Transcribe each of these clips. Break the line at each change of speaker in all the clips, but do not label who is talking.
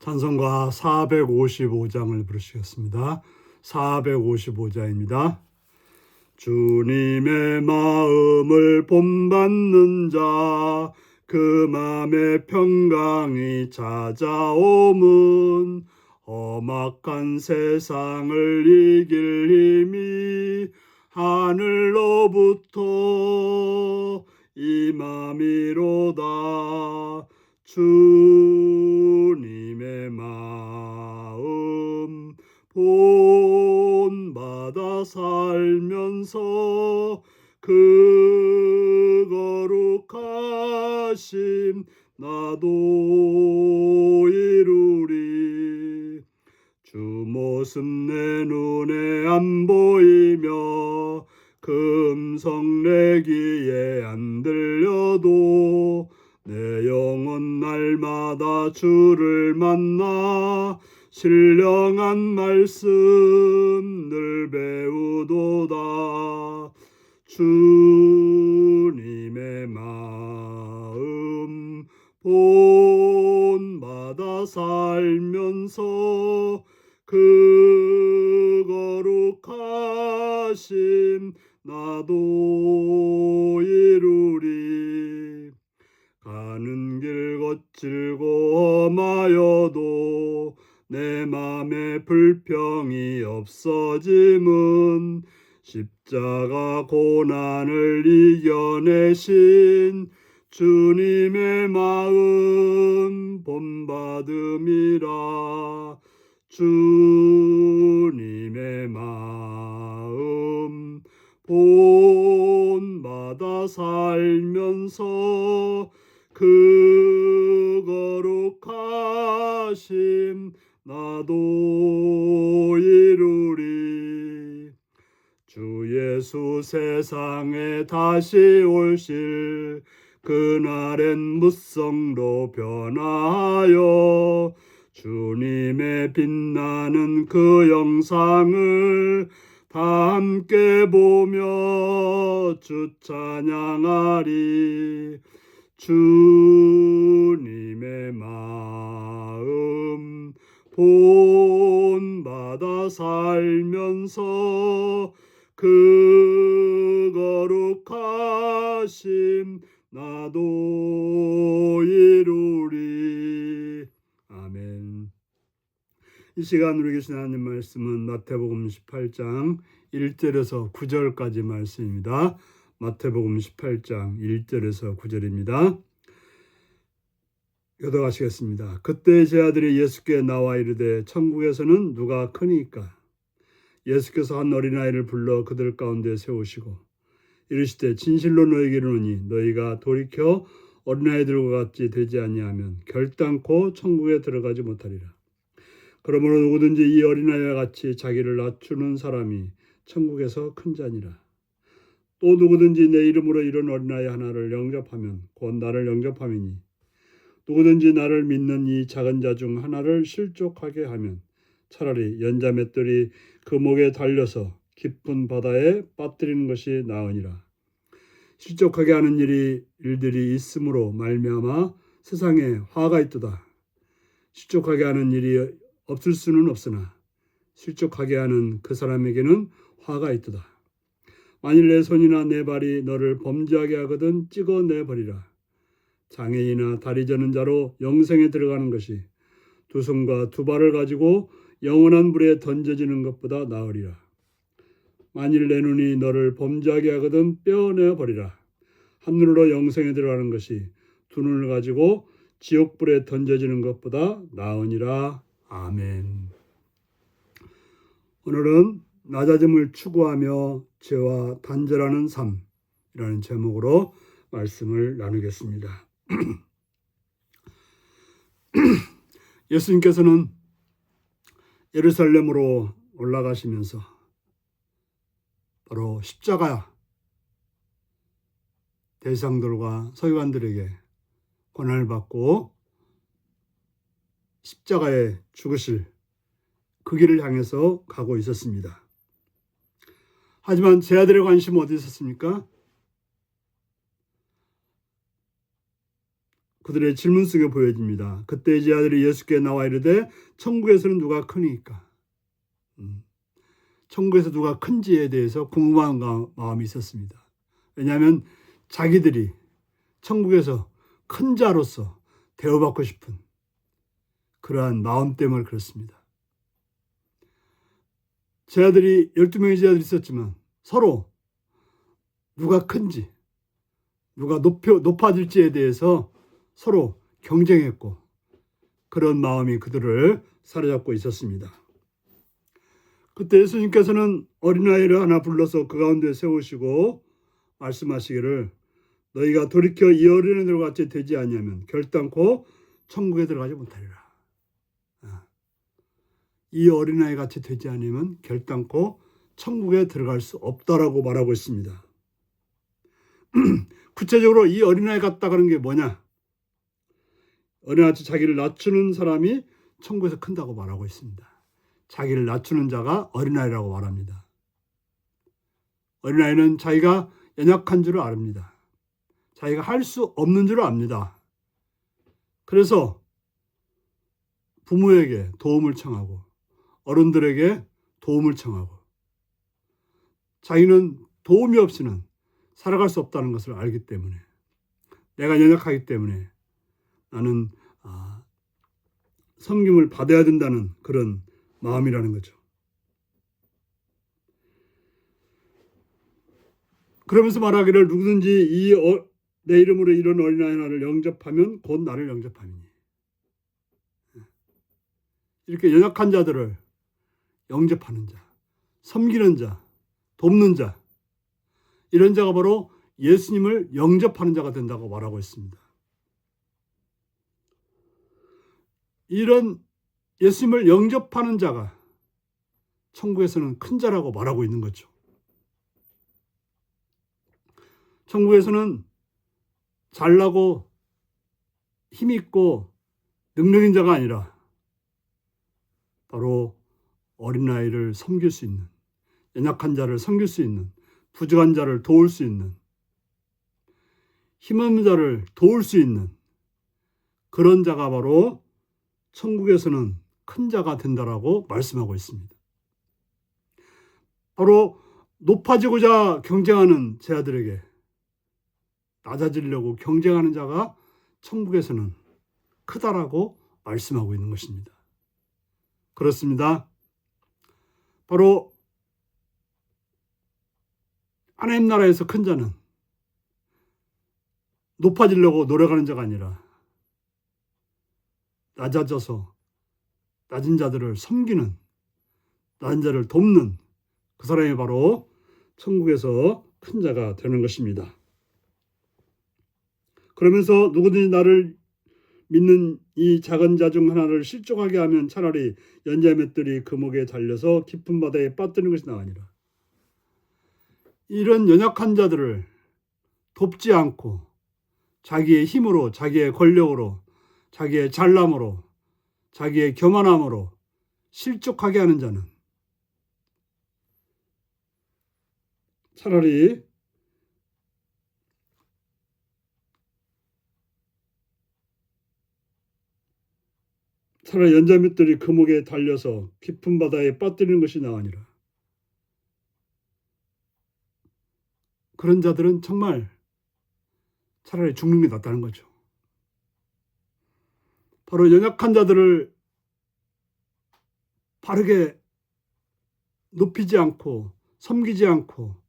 찬송가 455장을 부르시겠습니다. 455장입니다. 주님의 마음을 본받는 자, 그 맘에 평강이 찾아오면 험악한 세상을 이길 힘이 하늘로부터 임함이로다. 주님의 마음 본받아 살면서 그 거룩하심 나도 이루리. 주 모습 내 눈에 안 보이며 그 음성 내 귀에 안 들려도 내 영혼 날마다 주를 만나 신령한 말씀 늘 배우도다. 주님의 마음 본받아 살면서 그 거룩하심 나도 이루리. 가는 길 거칠고 험하여도 내 맘에 불평이 없어짐은 십자가 고난을 이겨내신 주님의 마음 본받음이라. 주님의 마음 본받아 살면서 그 거룩하심 나도 이루리. 주 예수 세상에 다시 올실 그날엔 무성로 변하여 주님의 빛나는 그 영상을 다 함께 보며 주 찬양하리. 주님의 마음 본받아 살면서 그 거룩하심 나도 이루리. 아멘. 이 시간 우리 계신 하나님 말씀은 마태복음 18장 1절에서 9절까지 말씀입니다. 마태복음 18장 1절에서 9절입니다. 교독하시겠습니다. 그때 제 아들이 예수께 나와 이르되 천국에서는 누가 크니까? 예수께서 한 어린아이를 불러 그들 가운데 세우시고 이르시되 진실로 너희에게 이르노니 너희가 돌이켜 어린아이들과 같이 되지 아니하면 결단코 천국에 들어가지 못하리라. 그러므로 누구든지 이 어린아이와 같이 자기를 낮추는 사람이 천국에서 큰 자니라. 또 누구든지 내 이름으로 이런 어린아이 하나를 영접하면 곧 나를 영접함이니 누구든지 나를 믿는 이 작은 자 중 하나를 실족하게 하면 차라리 연자 맷돌이 그 목에 달려서 깊은 바다에 빠뜨리는 것이 나으니라. 실족하게 하는 일들이 있음으로 말미암아 세상에 화가 있도다. 실족하게 하는 일이 없을 수는 없으나 실족하게 하는 그 사람에게는 화가 있도다. 만일 내 손이나 내 발이 너를 범죄하게 하거든 찍어내버리라. 장애인이나 다리 저는 자로 영생에 들어가는 것이 두 손과 두 발을 가지고 영원한 불에 던져지는 것보다 나으리라. 만일 내 눈이 너를 범죄하게 하거든 빼어내버리라. 하늘로 영생에 들어가는 것이 두 눈을 가지고 지옥불에 던져지는 것보다 나으니라. 아멘. 오늘은 낮아짐을 추구하며 죄와 단절하는 삶이라는 제목으로 말씀을 나누겠습니다. 예수님께서는 예루살렘으로 올라가시면서 바로 십자가 대상들과 서기관들에게 고난을 받고 십자가에 죽으실 그 길을 향해서 가고 있었습니다. 하지만 제 아들의 관심은 어디 있었습니까? 그들의 질문 속에 보여집니다. 그때 제 아들이 예수께 나와 이르되 천국에서는 누가 크니까? 천국에서 누가 큰지에 대해서 궁금한 마음이 있었습니다. 왜냐하면 자기들이 천국에서 큰 자로서 대우받고 싶은 그러한 마음 때문에 그렇습니다. 제 아들이 12명의 제 아들이 있었지만 서로 누가 큰지, 누가 높아질지에 대해서 서로 경쟁했고 그런 마음이 그들을 사로잡고 있었습니다. 그때 예수님께서는 어린아이를 하나 불러서 그 가운데 세우시고 말씀하시기를 너희가 돌이켜 이 어린아이들과 같이 되지 아니하면 결단코 천국에 들어가지 못하리라. 이 어린아이 같이 되지 않으면 결단코 천국에 들어갈 수 없다라고 말하고 있습니다. 구체적으로 이 어린아이 같다 그런 게 뭐냐? 어린아이같이 자기를 낮추는 사람이 천국에서 큰다고 말하고 있습니다. 자기를 낮추는 자가 어린아이라고 말합니다. 어린아이는 자기가 연약한 줄을 압니다. 자기가 할 수 없는 줄을 압니다. 그래서 부모에게 도움을 청하고 어른들에게 도움을 청하고 자기는 도움이 없이는 살아갈 수 없다는 것을 알기 때문에 내가 연약하기 때문에 나는 섬김을 받아야 된다는 그런 마음이라는 거죠. 그러면서 말하기를 누구든지 내 이름으로 이런 어린아이 하나를 영접하면 곧 나를 영접함이니. 이렇게 연약한 자들을 영접하는 자, 섬기는 자, 돕는 자, 이런 자가 바로 예수님을 영접하는 자가 된다고 말하고 있습니다. 이런 예수님을 영접하는 자가 천국에서는 큰 자라고 말하고 있는 거죠. 천국에서는 잘나고 힘있고 능력인 자가 아니라 바로 어린아이를 섬길 수 있는, 연약한 자를 섬길 수 있는, 부족한 자를 도울 수 있는, 힘없는 자를 도울 수 있는 그런 자가 바로 천국에서는 큰 자가 된다라고 말씀하고 있습니다. 바로 높아지고자 경쟁하는 제 아들에게 낮아지려고 경쟁하는 자가 천국에서는 크다라고 말씀하고 있는 것입니다. 그렇습니다. 바로 하나님 나라에서 큰 자는 높아지려고 노력하는 자가 아니라 낮아져서 낮은 자들을 섬기는, 낮은 자를 돕는 그 사람이 바로 천국에서 큰 자가 되는 것입니다. 그러면서 누구든지 나를 믿는 이 작은 자 중 하나를 실족하게 하면 차라리 연자맷들이 그 목에 달려서 깊은 바다에 빠뜨리는 것이 나으니라. 이런 연약한 자들을 돕지 않고 자기의 힘으로, 자기의 권력으로, 자기의 잘남으로, 자기의 교만함으로 실족하게 하는 자는 차라리 연자맷들이 그 목에 달려서 깊은 바다에 빠뜨리는 것이 나으니라. 그런 자들은 정말 차라리 죽는 게 낫다는 거죠. 바로 연약한 자들을 바르게 높이지 않고 섬기지 않고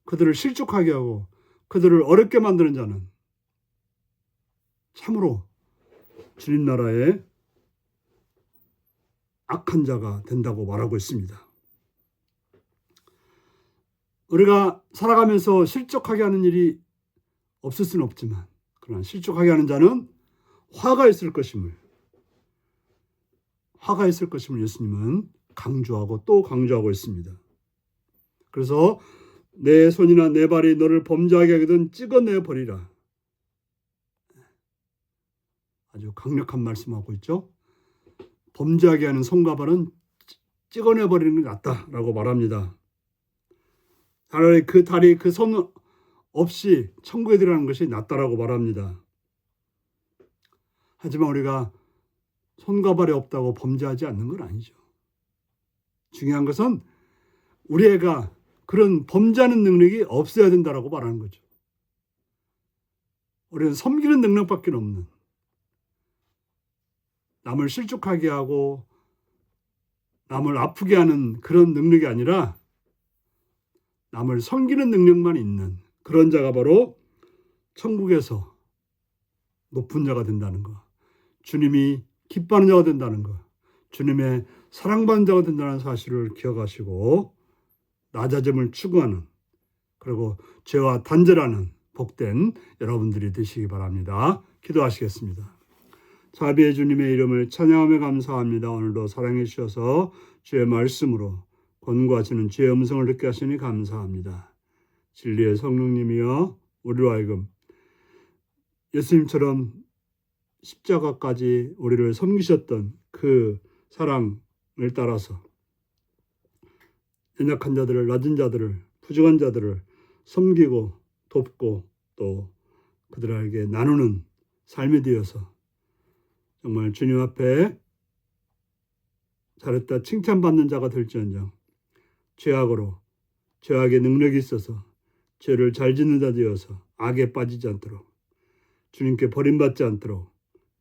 그들을 실족하게 하고 그들을 어렵게 만드는 자는 참으로 주님 나라에 악한 자가 된다고 말하고 있습니다. 우리가 살아가면서 실족하게 하는 일이 없을 수는 없지만 그러나 실족하게 하는 자는 화가 있을 것임을 예수님은 강조하고 또 강조하고 있습니다. 그래서 내 손이나 내 발이 너를 범죄하게 하거든 찍어내 버리라. 아주 강력한 말씀하고 있죠. 범죄하게 하는 손과 발은 찍어내 버리는 게 낫다라고 말합니다. 차라리 그 다리, 그 손 없이 천국에 들어가는 것이 낫다라고 말합니다. 하지만 우리가 손과 발이 없다고 범죄하지 않는 건 아니죠. 중요한 것은 우리 애가 그런 범죄하는 능력이 없어야 된다라고 말하는 거죠. 우리는 섬기는 능력밖에 없는, 남을 실족하게 하고 남을 아프게 하는 그런 능력이 아니라 남을 섬기는 능력만 있는 그런 자가 바로 천국에서 높은 자가 된다는 거, 주님이 기뻐하는 자가 된다는 거, 주님의 사랑받는 자가 된다는 사실을 기억하시고 낮아짐을 추구하는, 그리고 죄와 단절하는 복된 여러분들이 되시기 바랍니다. 기도하시겠습니다. 자비의 주님의 이름을 찬양하며 감사합니다. 오늘도 사랑해 주셔서 주의 말씀으로 권고하시는 주의 음성을 듣게 하시니 감사합니다. 진리의 성령님이여 우리로 하여금 예수님처럼 십자가까지 우리를 섬기셨던 그 사랑을 따라서 연약한 자들을, 낮은 자들을, 부족한 자들을 섬기고 돕고 또 그들에게 나누는 삶이 되어서 정말 주님 앞에 잘했다 칭찬받는 자가 될지언정 죄악의 능력이 있어서 죄를 잘 짓는 자 되어서 악에 빠지지 않도록 주님께 버림받지 않도록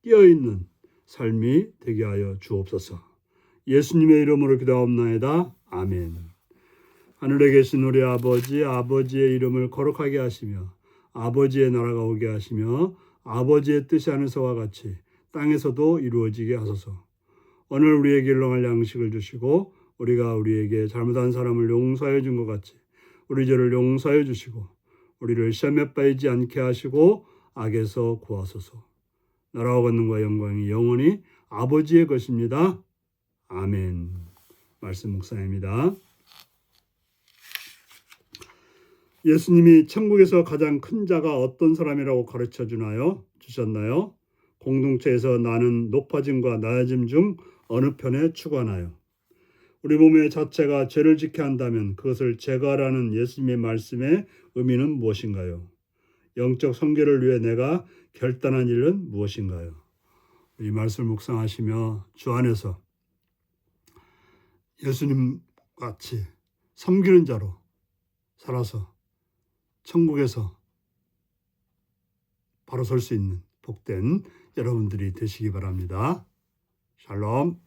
깨어있는 삶이 되게 하여 주옵소서. 예수님의 이름으로 기도하옵나이다. 아멘. 하늘에 계신 우리 아버지, 아버지의 이름을 거룩하게 하시며 아버지의 나라가 오게 하시며 아버지의 뜻이 하늘서와 같이 땅에서도 이루어지게 하소서. 오늘 우리에게 일용할 양식을 주시고 우리가 우리에게 잘못한 사람을 용서하여 준 것 같이 우리 죄를 용서하여 주시고 우리를 시험에 빠지지 않게 하시고 악에서 구하소서. 나라와 권능과 영광이 영원히 아버지의 것입니다. 아멘. 말씀 묵상입니다. 예수님이 천국에서 가장 큰 자가 어떤 사람이라고 가르쳐 주셨나요? 공동체에서 나는 높아짐과 낮아짐 중 어느 편에 추구하나요? 우리 몸의 자체가 죄를 지켜야 한다면 그것을 제거하라는 예수님의 말씀의 의미는 무엇인가요? 영적 성결을 위해 내가 결단한 일은 무엇인가요? 이 말씀을 묵상하시며 주 안에서 예수님 같이 섬기는 자로 살아서 천국에서 바로 설 수 있는 복된 여러분들이 되시기 바랍니다. 샬롬.